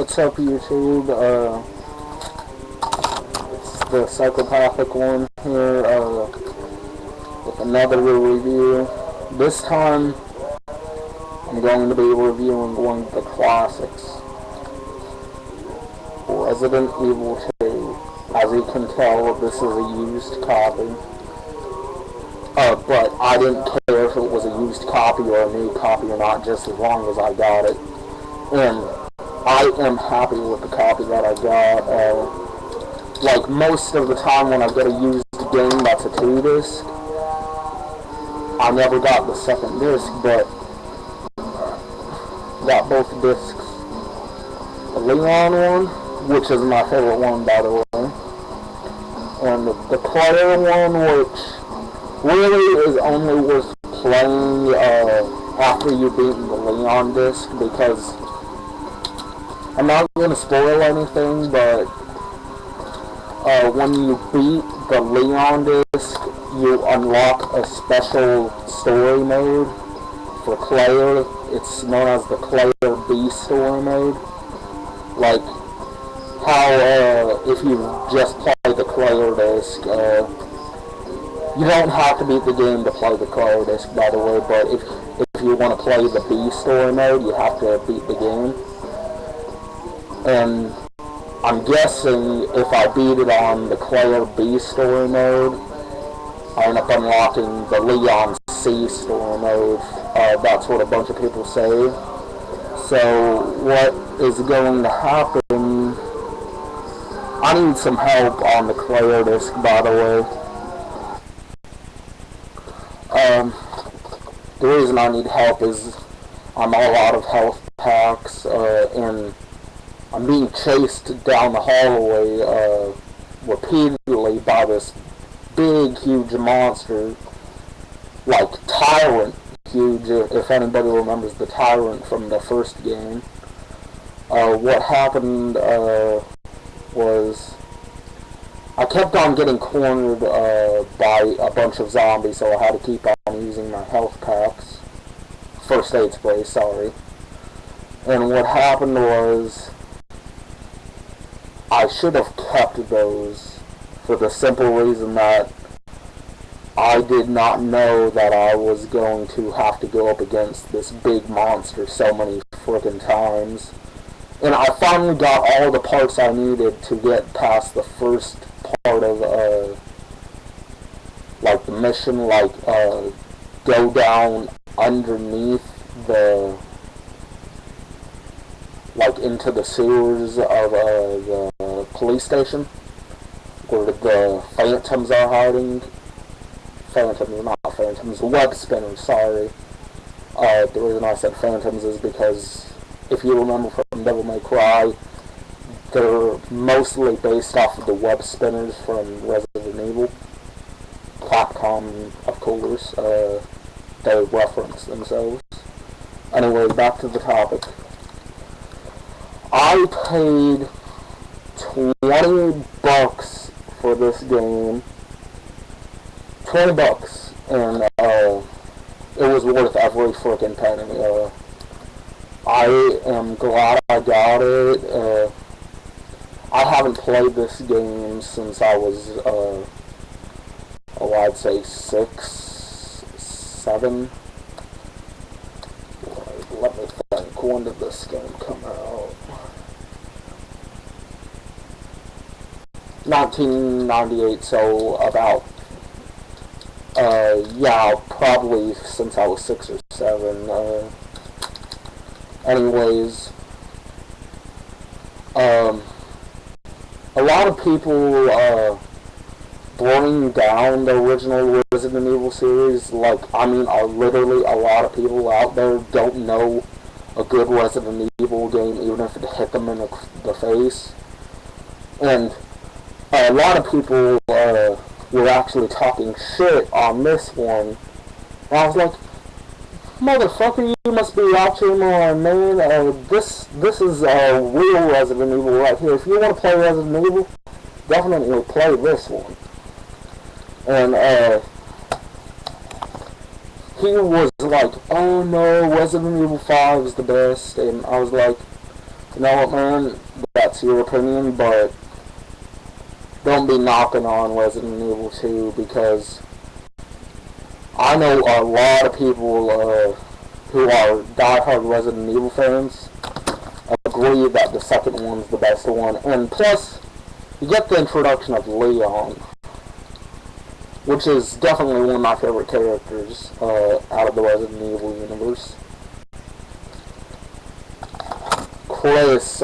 What's up, YouTube? It's the psychopathic one here, with another review. This time, I'm going to be reviewing one of the classics, Resident Evil 2. As you can tell, this is a used copy. But I didn't care if it was a used copy or a new copy or not, just as long as I got it. And I am happy with the copy that I got. Like most of the time when I get a used game that's a 2-disc, I never got the second disc, but got both discs. The Leon one, which is my favorite one, by the way, and the Claire one, which really is only worth playing after you've beaten the Leon disc, because I'm not going to spoil anything, but when you beat the Leon disc, you unlock a special story mode for Claire. It's known as the Claire B story mode. Like how if you just play the Claire disc, you don't have to beat the game to play the Claire disc, by the way, but if you want to play the B story mode, you have to beat the game. And I'm guessing if I beat it on the Claire B story mode, I end up unlocking the Leon C story mode. That's what a bunch of people say. So what is going to happen? I need some help on the Claire disc, by the way. The reason I need help is I'm all out of health packs, and I'm being chased down the hallway repeatedly by this big, huge monster, like Tyrant huge, if anybody remembers the Tyrant from the first game. What happened was I kept on getting cornered by a bunch of zombies, so I had to keep on using my health packs. First aid spray, sorry. And what happened was I should have kept those for the simple reason that I did not know that I was going to have to go up against this big monster so many frickin' times. And I finally got all the parts I needed to get past the first part of, like, the mission, like, go down underneath the, like, into the sewers of, the police station, where the phantoms are hiding. Phantoms, not phantoms, web spinners, sorry. The reason I said phantoms is because, if you remember from Devil May Cry, they're mostly based off of the web spinners from Resident Evil. Capcom, of course, they reference themselves. Anyway, back to the topic. I paid $20 for this game. $20, and it was worth every frickin' penny. I am glad I got it. I haven't played this game since I was, I'd say 6, 7. Let me think, when did this game come out? 1998, so about, yeah, probably since I was 6 or 7. Anyways, a lot of people, bring down the original Resident Evil series. Like, I mean, literally a lot of people out there don't know a good Resident Evil game, even if it hit them in the face. And a lot of people, were actually talking shit on this one. And I was like, motherfucker, you must be watching on, man. This is a real Resident Evil right here. If you want to play Resident Evil, definitely play this one. And, he was like, oh no, Resident Evil 5 is the best. And I was like, You know what, man? That's your opinion, but don't be knocking on Resident Evil 2 because I know a lot of people who are diehard Resident Evil fans agree that the second one's the best one. And plus, you get the introduction of Leon, which is definitely one of my favorite characters out of the Resident Evil universe. Chris,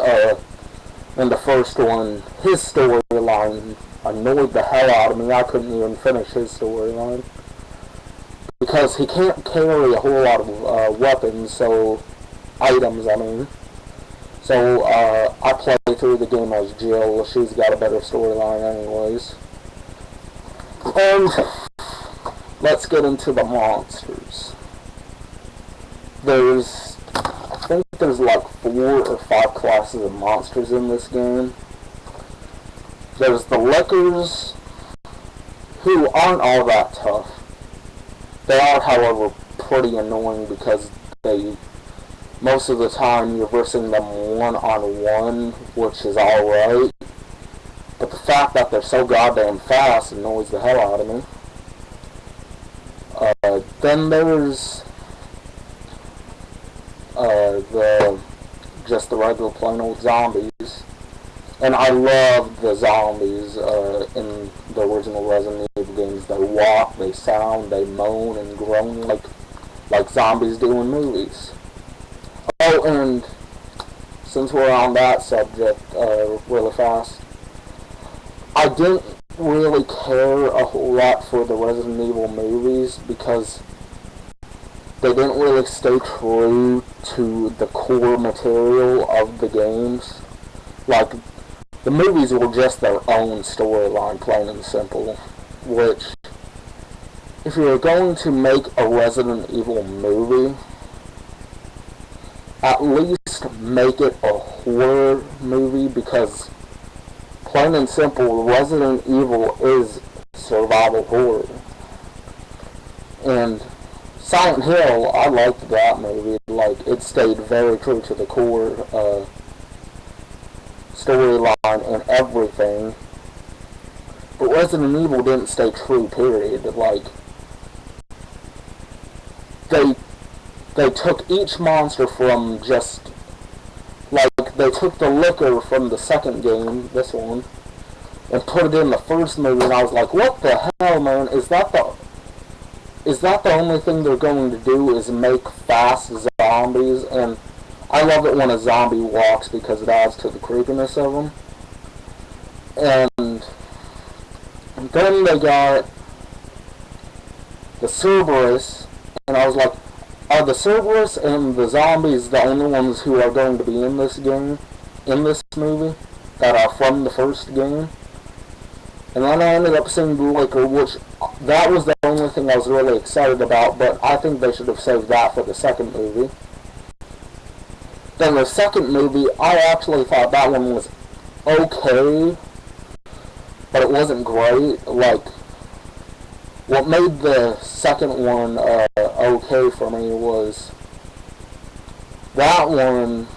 in the first one, his storyline annoyed the hell out of me. I couldn't even finish his storyline. Because he can't carry a whole lot of weapons, so items, I mean. So I play through the game as Jill. She's got a better storyline anyways. And let's get into the monsters. I think there's like 4 or 5 classes of monsters in this game. There's the Lickers, who aren't all that tough. They are, however, pretty annoying because most of the time you're versing them one-on-one, which is alright. But the fact that they're so goddamn fast annoys the hell out of me. Then there's just the regular plain old zombies. And I love the zombies in the original Resident Evil games. They walk, they sound, they moan and groan like zombies do in movies. Oh, and since we're on that subject really fast, I didn't really care a whole lot for the Resident Evil movies because they didn't really stay true to the core material of the games. Like, the movies were just their own storyline, plain and simple. Which, if you're going to make a Resident Evil movie, at least make it a horror movie, because plain and simple, Resident Evil is survival horror. And Silent Hill, I liked that movie. Like, it stayed very true to the core storyline and everything. But Resident Evil didn't stay true, period. Like, they took each monster from just, like, they took the Licker from the second game, this one, and put it in the first movie, and I was like, what the hell, man? Is that the only thing they're going to do, is make fast zombies? And I love it when a zombie walks because it adds to the creepiness of them. And then they got the Cerberus, and I was like, are the Cerberus and the zombies the only ones who are going to be in this game, in this movie, that are from the first game? And then I ended up seeing the Licker, which, that was the only thing I was really excited about, but I think they should have saved that for the second movie. Then the second movie, I actually thought that one was okay, but it wasn't great. Like, what made the second one okay for me was that one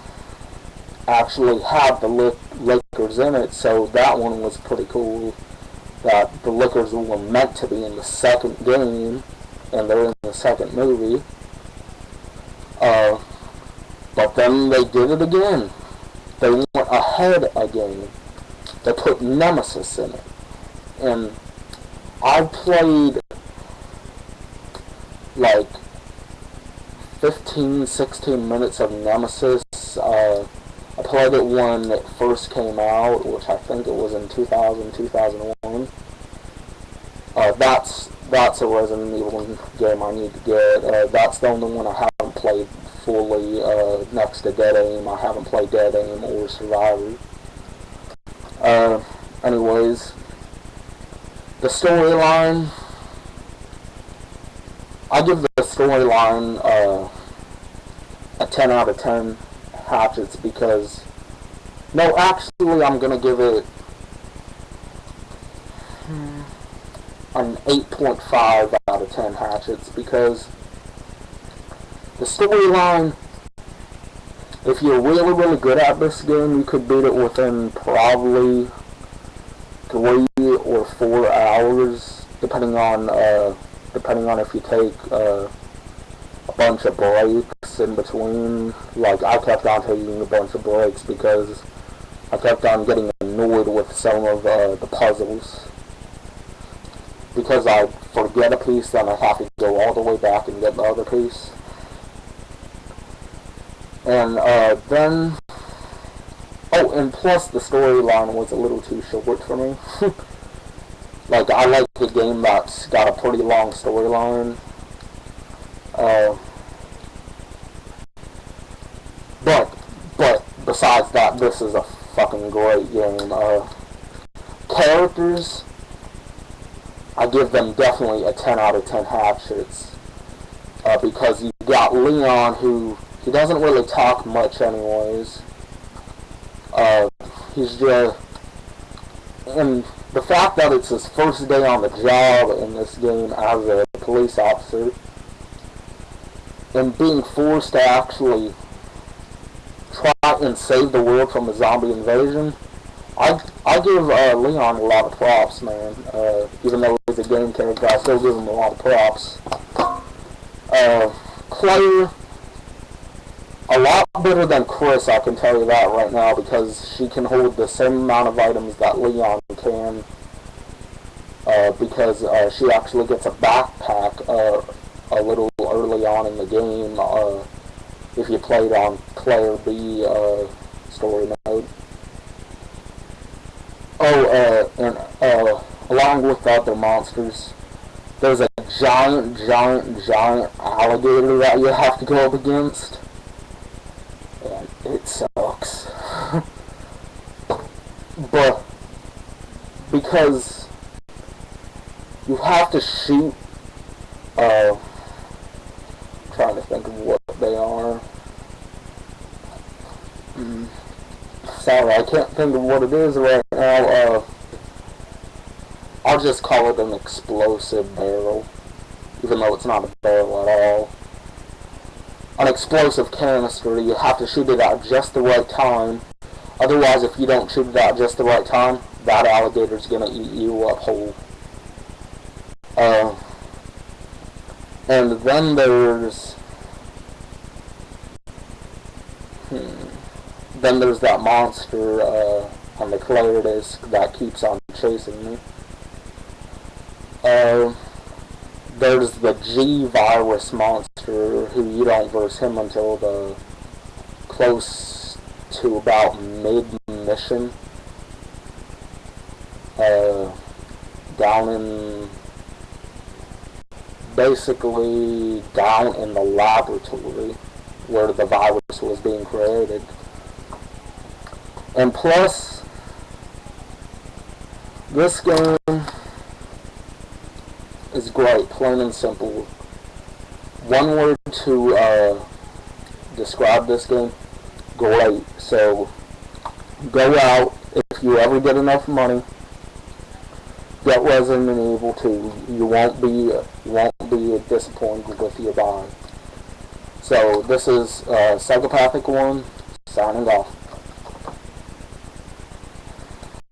actually had the Lickers in it, so that one was pretty cool. That the Lickers were meant to be in the second game, and they're in the second movie. But then they did it again. They went ahead again. They put Nemesis in it. And I played like 15, 16 minutes of Nemesis. I played it when it first came out, which I think it was in 2000, 2001. That's a Resident Evil game I need to get. That's the only one I haven't played fully, next to Dead Aim. I haven't played Dead Aim or Survivor. Anyways, the storyline, I give the storyline a 10 out of 10 hatchets because, no, actually I'm going to give it an 8.5 out of 10 hatchets because the storyline if you're really, really good at this game, you could beat it within probably 3 or 4 hours, depending on if you take a bunch of breaks in between. Like, I kept on taking a bunch of breaks because I kept on getting annoyed with some of the puzzles. Because I forget a piece, then I have to go all the way back and get the other piece. And then... Oh, and plus the storyline was a little too short for me. Like, I like a game that's got a pretty long storyline. But besides that, this is a fucking great game. Characters, I give them definitely a 10 out of 10 hatchets. Because you got Leon, who, he doesn't really talk much anyways. He's just, and the fact that it's his first day on the job in this game as a police officer, and being forced to actually try and save the world from a zombie invasion, I give Leon a lot of props, man. Even though he's a game character, I still give him a lot of props. Claire, a lot better than Chris, I can tell you that right now, because she can hold the same amount of items that Leon can, because she actually gets a backpack a little early on in the game, if you played on Claire B story mode. Oh, and along with the other monsters, there's a giant alligator that you have to go up against. And it sucks. But because you have to shoot, trying to think of what they are. Sorry, I can't think of what it is right now. I'll just call it an explosive barrel, even though it's not a barrel at all. An explosive canister, you have to shoot it at just the right time. Otherwise, if you don't shoot it at just the right time, that alligator's gonna eat you up whole. And then there's... Then there's that monster on the Claire disc that keeps on chasing me. There's the G-Virus monster, who you don't verse him until the close to about mid-mission. Basically down in the laboratory where the virus was being created. And plus, this game is great, plain and simple. One word to describe this game: great. So go out, if you ever get enough money, get Resident Evil 2. You won't be disappointed with your buy. So this is Psychopathic 1 signing off.